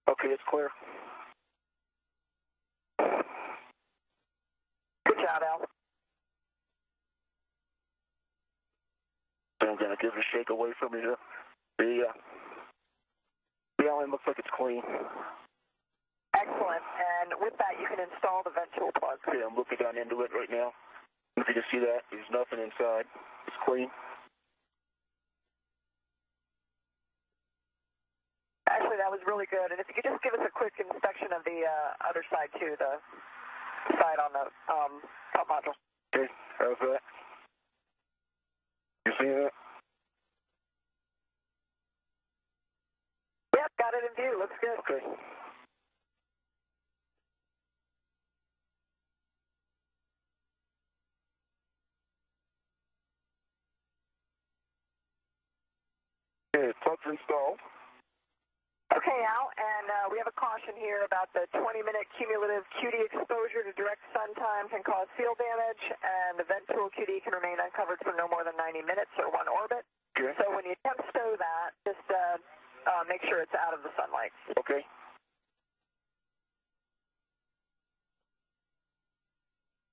Okay, it's clear. Good job, Al. I'm going to give it a shake away from me here. The island looks like it's clean. Excellent. And with that, you can install the vent tool plug. Okay, I'm looking down into it right now. If you can see that, there's nothing inside. It's clean. Actually, that was really good. And if you could just give us a quick inspection of the other side, too, the side on the top module. Okay, how's that? You see that? Yep, got it in view. Looks good. Okay. Okay, plug's installed. Okay, Al, and we have a caution here about the 20-minute cumulative QD exposure to direct sun time can cause field damage, and the vent tool QD can remain uncovered for no more than 90 minutes or one orbit. Okay. So when you attempt to stow that, just make sure it's out of the sunlight. Okay.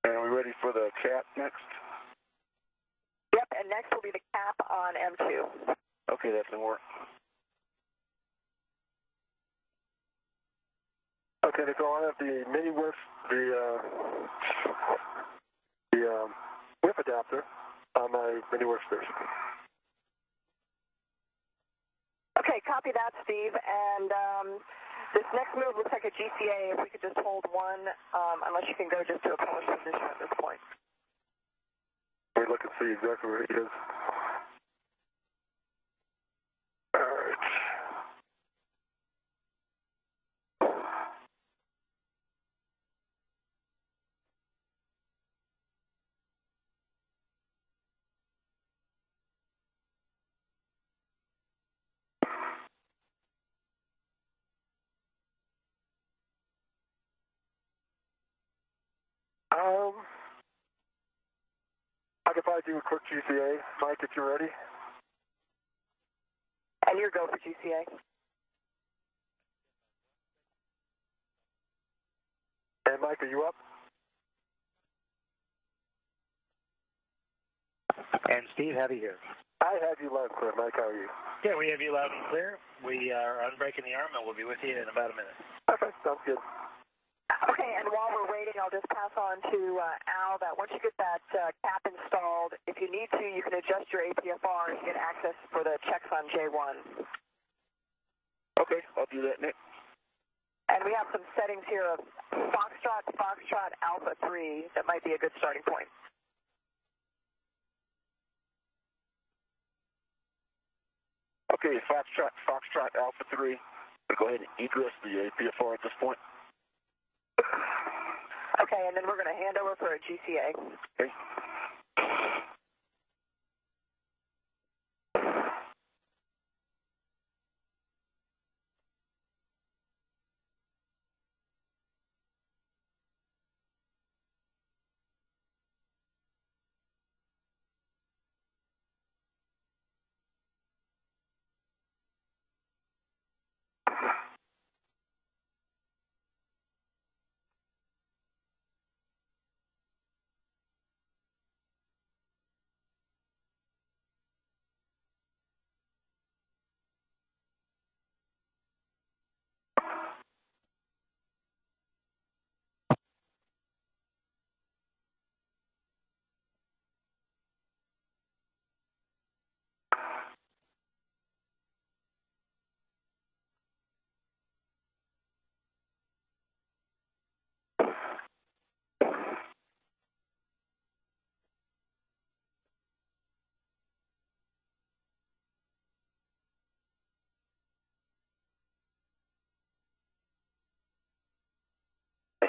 And are we ready for the cap next? Yep, and next will be the cap on M2. Okay, that's going to work. Okay, Nicole, I have the mini whiff, the whiff adapter on my mini workstation. Okay, copy that, Steve. And this next move looks like a GCA. If we could just hold one, unless you can go just to a polished position at this point. Let me look and see exactly where he is. All right. I could probably do a quick GCA. Mike, if you're ready. And your go for GCA. And Mike, are you up? And Steve, how do you hear? I have you loud and clear. Mike, how are you? Yeah, we have you loud and clear. We are unbreaking the arm, and we'll be with you in about a minute. Okay, sounds good. Okay, and while we're waiting, I'll just pass on to Al that once you get that cap installed, if you need to, you can adjust your APFR and get access for the checks on J1. Okay, I'll do that, Nick. And we have some settings here of Foxtrot, Foxtrot, Alpha 3 that might be a good starting point. Okay, Foxtrot, Alpha 3. We'll go ahead and egress the APFR at this point. Okay, and then we're going to hand over for a GCA. Okay.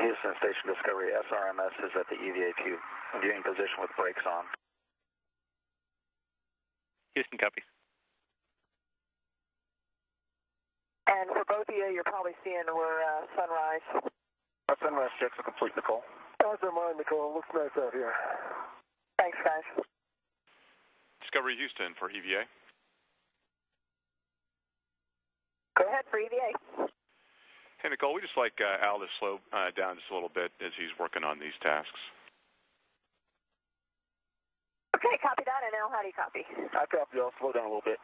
Houston Station Discovery, SRMS is at the EVA2, viewing position with brakes on. Houston, copy. And for both of you, you're probably seeing we're sunrise. Our sunrise checks are complete, Nicole. How's your mind, Nicole? Looks nice out here. Thanks, guys. Discovery Houston for EVA. Go ahead for EVA. Hey, Nicole, we just like Al to slow down just a little bit as he's working on these tasks. Okay, copy that, and Al, how do you copy? I copy, I'll slow down a little bit.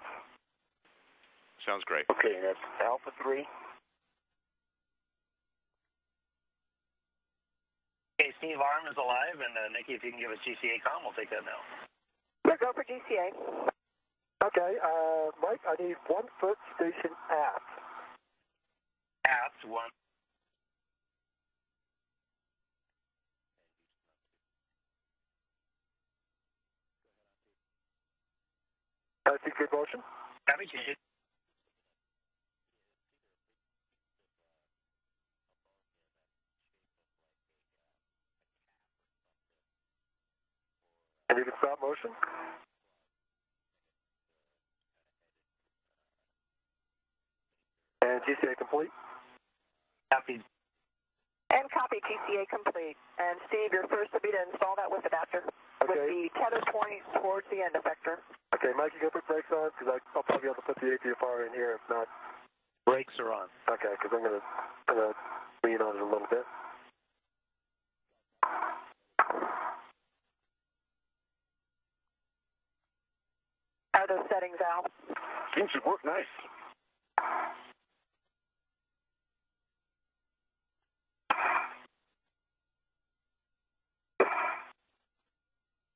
Sounds great. Okay, that's Alpha 3. Okay, Steve Arm is alive, and Nikki, if you can give us GCA comm, we'll take that now. We'll go for GCA. Okay, Mike, I need 1 foot station aft. Aft, 1. I see good motion. Copy, GCA. And you can stop motion. And GCA complete. Copy. And copy GCA complete. And Steve, you're first to be to install that with adapter. With the tether point towards the end effector. Okay, Mike, you can put brakes on, because I'll probably be able to put the APFR in here, if not. Brakes are on. Okay, because I'm gonna lean on it a little bit. How are those settings, Al? Seems to work nice.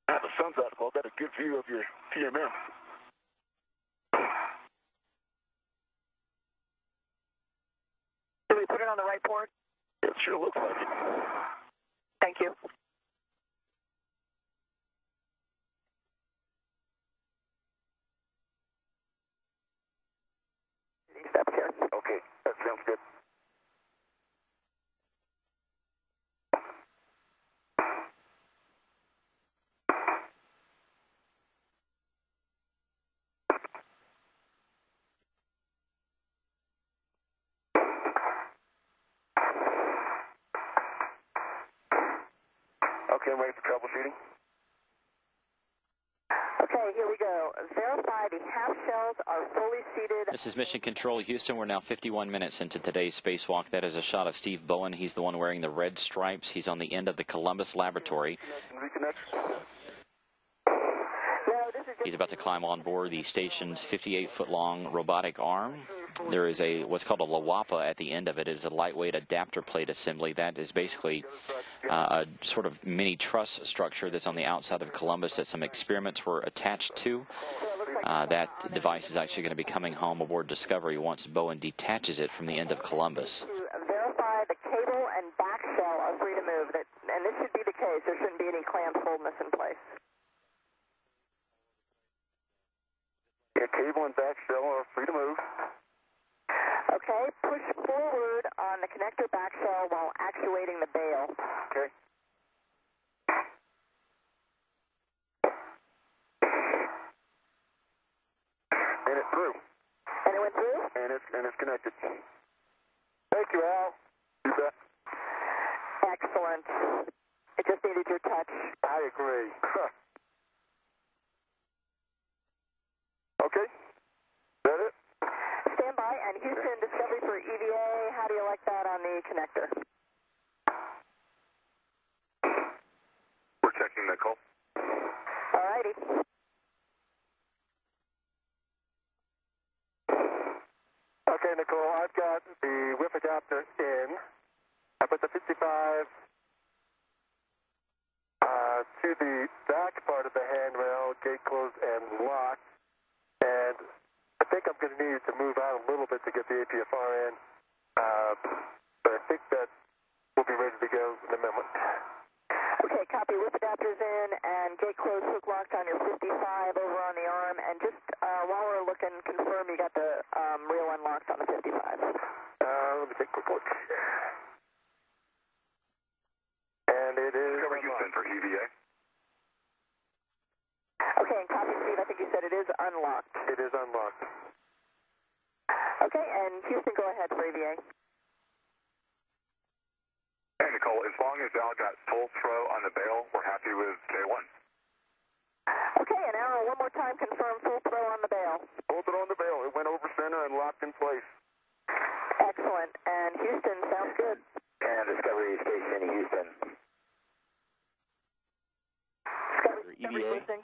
Now the sun's out, I've got a good view of your PMM. Did we put it on the right port? It sure looks like it. Thank you. Steps here. Okay, that sounds good. Okay, I'm ready for troubleshooting. Okay, here we go. Verify the half shells are fully seated. This is Mission Control Houston. We're now 51 minutes into today's spacewalk. That is a shot of Steve Bowen. He's the one wearing the red stripes. He's on the end of the Columbus laboratory. He's about to climb on board the station's 58-foot-long robotic arm. There is what's called a LAWAPA at the end of it. It is a lightweight adapter plate assembly. That is basically a sort of mini truss structure that's on the outside of Columbus that some experiments were attached to. That device is actually going to be coming home aboard Discovery once Bowen detaches it from the end of Columbus. Verify the cable and back shell are free to move. And this should be the case. There shouldn't be any clamps holding this in place. Yeah, cable and back shell are free to move. Okay, push forward on the connector back shell while actuating the bail. Okay. And it's through. And it went through? And it's connected. Thank you, Al. You bet. Excellent. It just needed your touch. I agree. Okay. Is that it? Stand by, and Houston Discovery for EVA. How do you like that on the connector? We're checking, Nicole. All righty. Okay, Nicole, I've got the whip adapter in. I put the 55 to the back part of the handrail, gate closed and locked. And I think I'm going to need to move out a little bit to get the APFR in. But I think that we'll be ready to go in a moment. Okay, copy. Whip adapters in and gate closed, hook locked on your 55 over on the arm. And just while we're looking, confirm you got the reel unlocked on the 55. Let me take a quick look. And Houston, go ahead for EVA. Hey, Nicole, as long as Al got full throw on the bail, we're happy with J1. Okay, and Arrow, one more time, confirm full throw on the bail. Full throw on the bail. It went over center and locked in place. Excellent. And Houston, sounds good. And Discovery Station, Houston. Discovery listening.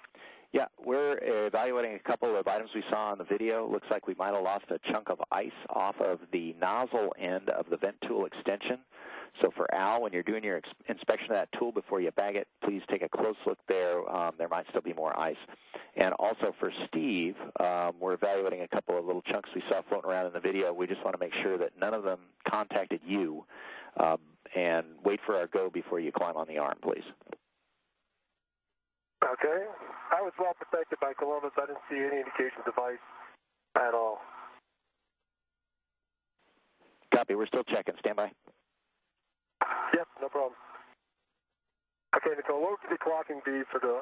Yeah, we're evaluating a couple of items we saw on the video. Looks like we might have lost a chunk of ice off of the nozzle end of the vent tool extension. So for Al, when you're doing your inspection of that tool before you bag it, please take a close look there. There might still be more ice. And also for Steve, we're evaluating a couple of little chunks we saw floating around in the video. We just want to make sure that none of them contacted you. And wait for our go before you climb on the arm, please. Okay. I was well protected by Columbus. I didn't see any indications of ice at all. Copy. We're still checking. Stand by. Yep, no problem. Okay, Nicole, what would the clocking be for the...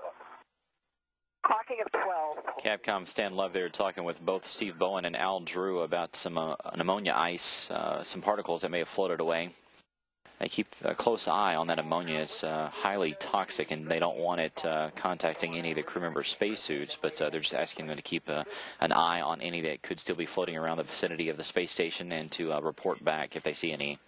Clocking of 12. Capcom Stan Love there talking with both Steve Bowen and Al Drew about some ammonia ice, some particles that may have floated away. They keep a close eye on that ammonia. It's highly toxic, and they don't want it contacting any of the crew members' spacesuits, but they're just asking them to keep an eye on any that could still be floating around the vicinity of the space station and to report back if they see any.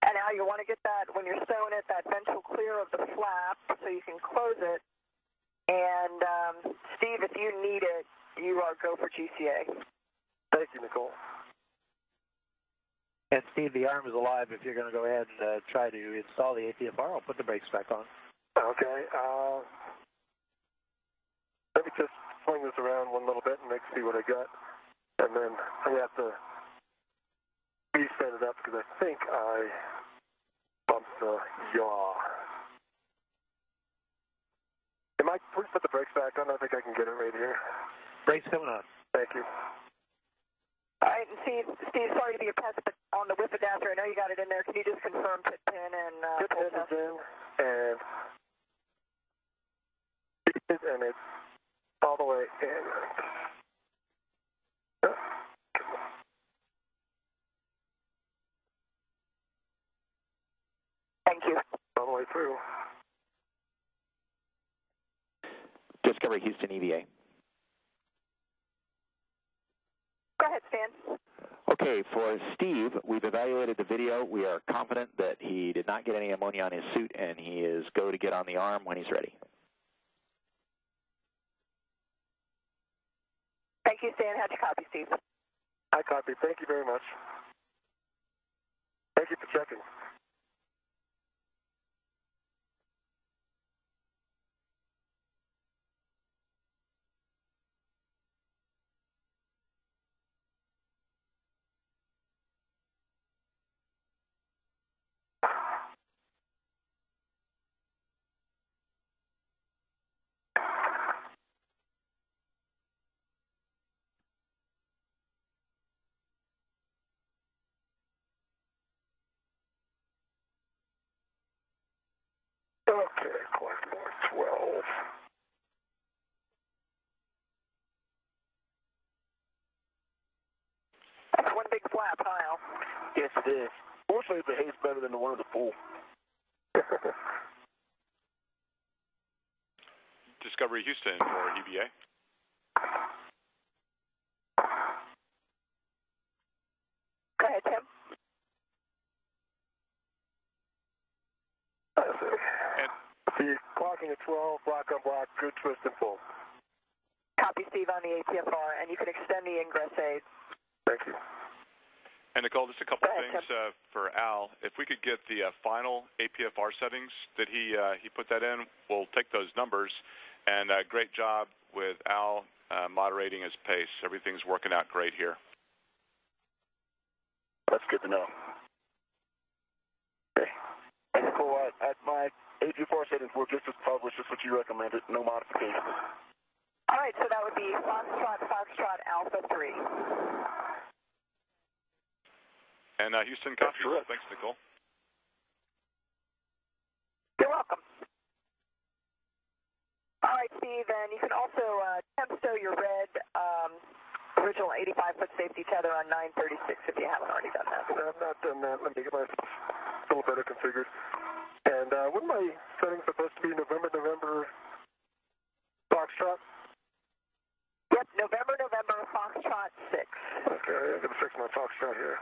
And now you want to get that, when you're stowing it, that ventral clear of the flap so you can close it. And Steve, if you need it, you are go for GCA. Thank you, Nicole. And Steve, the arm is alive. If you're going to go ahead and try to install the ATFR, I'll put the brakes back on. Okay. Let me just swing this around one little bit and see what I got. And then I have to reset it up because I think I bumped the yaw. Am I please put the brakes back on? I think I can get it right here. Brakes coming on. Thank you. All right, and Steve, sorry to be a pest, but on the whip adapter, I know you got it in there. Can you just confirm pit pin and pit pin is in, and it's all the way in. Thank you. All the way through. Discovery Houston EVA. Go ahead, Stan. Okay, for Steve, we've evaluated the video. We are confident that he did not get any ammonia on his suit, and he is go to get on the arm when he's ready. Thank you, Stan. How'd you copy, Steve? I copy. Thank you very much. Thank you for checking. Okay, Quackmore 12. That's one big flap, huh, Al? Yes, it is. Fortunately, it behaves better than the one in the pool. Discovery Houston for EVA. Go ahead, Tim. The clocking at 12, block on block, good twist and pull. Copy, Steve, on the ATFR, and you can extend the ingress aid. Thank you. And Nicole, just a couple of Go ahead, things for Al. If we could get the final APFR settings that he put that in, we'll take those numbers. And great job with Al moderating his pace. Everything's working out great here. That's good to know. Okay. And Nicole, at my APFR settings were just as published, just what you recommended, no modifications. All right, so that would be Foxtrot Alpha 3. And Houston, copy. Thanks, Nicole. You're welcome. right, Steve, and you can also temp stow your red original 85-foot safety tether on 936 if you haven't already done that. I've not done that. Let me get my a little better configured. And what my settings supposed to be November Foxtrot? Yep, November Foxtrot 6. Okay, I'm going to fix my Foxtrot here.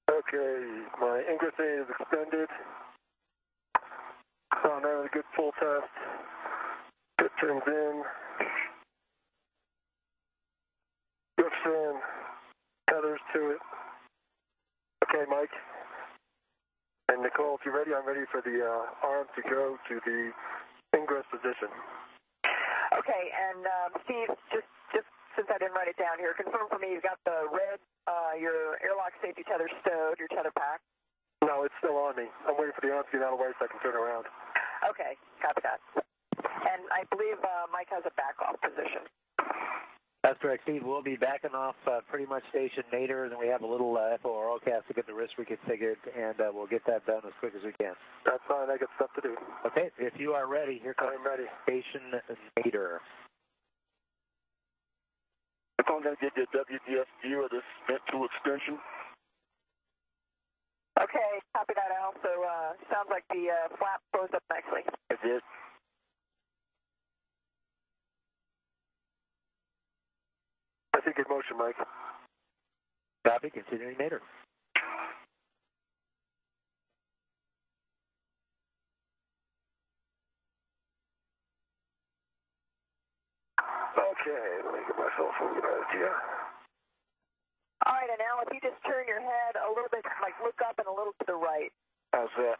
Okay, my ingress aid is extended. So now a good full test. It turns in. Lifts in. Tethers to it. Okay, Mike. And Nicole, if you're ready, I'm ready for the arm to go to the ingress position. Okay, and Steve, just since I didn't write it down here, confirm for me you've got the red, your airlock safety tether stowed, your tether pack. No, it's still on me. I'm waiting for the arm to get out of the way so I can turn around. Okay, copy that. And I believe Mike has a back-off position. That's correct, Steve. We'll be backing off pretty much station nadir, and then we have a little FORO cast to get the wrist reconfigured, and we'll get that done as quick as we can. That's fine. I got stuff to do. Okay, if you are ready, here comes I'm ready. station nadir. If I'm going to get the WDF view of this vent tool extension. Okay, copy that, Al. So sounds like the flap closed up nicely. It did. I see good motion, Mike. Copy, continuing nadir. Okay, let me get myself organized here. All right, and Al, if you just turn your head a little bit, like look up and a little to the right. How's that?